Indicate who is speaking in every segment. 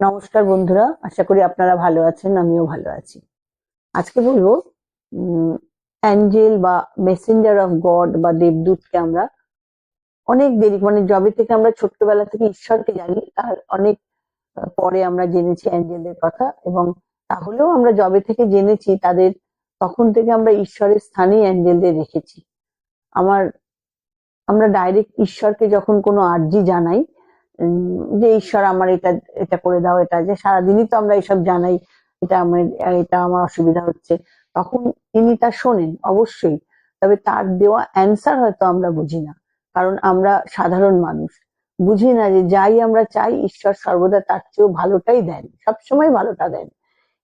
Speaker 1: নমস্কার বন্ধুরা, আশা করি আপনারা ভালো আছেন, আমিও ভালো আছি। আজকে বলবো অ্যাঞ্জেল বা মেসেঞ্জার অফ গড বা দেবদূতকে আমরা অনেক দেরি, মানে যবে থেকে আমরা ছোট্টবেলা থেকে ঈশ্বরকে জানি তার অনেক পরে আমরা জেনেছি অ্যাঞ্জেলদের কথা। এবং তাহলেও আমরা যবে থেকে জেনেছি তাদের, তখন থেকে আমরা ঈশ্বরের স্থানেই অ্যাঞ্জেলদের রেখেছি। আমার আমরা ডাইরেক্ট ঈশ্বরকে যখন কোনো আর্জি জানাই, যে ঈশ্বর আমার এটা এটা করে দাও, এটা যে সারাদিনই তো আমরা এসব জানাই, এটা আমার অসুবিধা হচ্ছে, তখন তিনি তা শোনেন অবশ্যই। তবে তার দেওয়া অ্যান্সার হয়তো আমরা বুঝি না, কারণ আমরা সাধারণ মানুষ, বুঝি না যে যাই আমরা চাই ঈশ্বর সর্বদা তার চেয়েও ভালোটাই দেন, সবসময় ভালোটা দেন।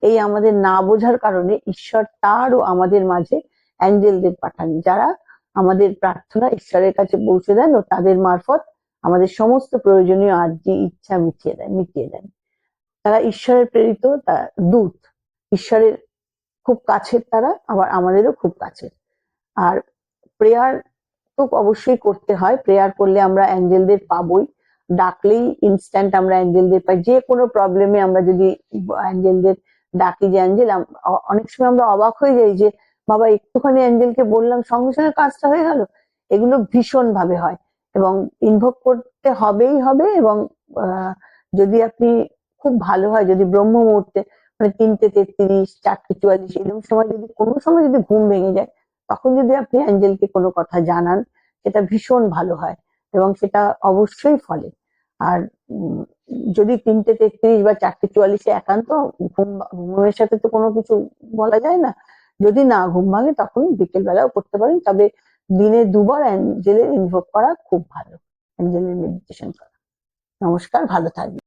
Speaker 1: এই আমাদের না বোঝার কারণে ঈশ্বর তারও আমাদের মাঝে অ্যাঞ্জেলদের পাঠান, যারা আমাদের প্রার্থনা ঈশ্বরের কাছে পৌঁছে দেন ও তাদের মারফত আমাদের সমস্ত প্রয়োজনীয় আর্জি ইচ্ছা মিটিয়ে দেন। তারা ঈশ্বরের প্রেরিত দূত, ঈশ্বরের খুব কাছের তারা, আবার আমাদেরও খুব কাছের। আর প্রেয়ার তো অবশ্যই করতে হয়, প্রেয়ার করলে আমরা অ্যাঞ্জেলদের পাবোই। ডাকলেই ইনস্ট্যান্ট আমরা অ্যাঞ্জেলদের পাই, যে কোনো প্রবলেমে আমরা যদি অ্যাঞ্জেলদের ডাকি যে অ্যাঞ্জেল, অনেক সময় আমরা অবাক হয়ে যাই যে বাবা একটুখানি অ্যাঞ্জেলকে বললাম সঙ্গে সঙ্গে কাজটা হয়ে গেল। এগুলো ভীষণ ভাবে হয় এবং ইনভোক করতে হবেই হবে। এবং যদি আপনি খুব ভালো হয় যদি ব্রহ্ম মুহূর্তে, মানে 3:33, 4:44 এরকম সময়, যদি কোনো সময় যদি ঘুম ভেঙে যায়, তখন যদি আপনি অ্যাঞ্জেলকে কোনো কথা জানান, সেটা ভীষণ ভালো হয় এবং সেটা অবশ্যই ফলে। আর যদি 3:33 বা 4:44 একান্ত ঘুমের সাথে তো কোনো কিছু বলা যায় না, যদি না ঘুম ভাঙে তখন বিকেল বেলাও করতে পারেন। তবে দিনে 2 বার অ্যাঞ্জেলের ইনভোক করা খুব ভালো, অ্যাঞ্জেলের মেডিটেশন করা। নমস্কার, ভালো থাকবেন।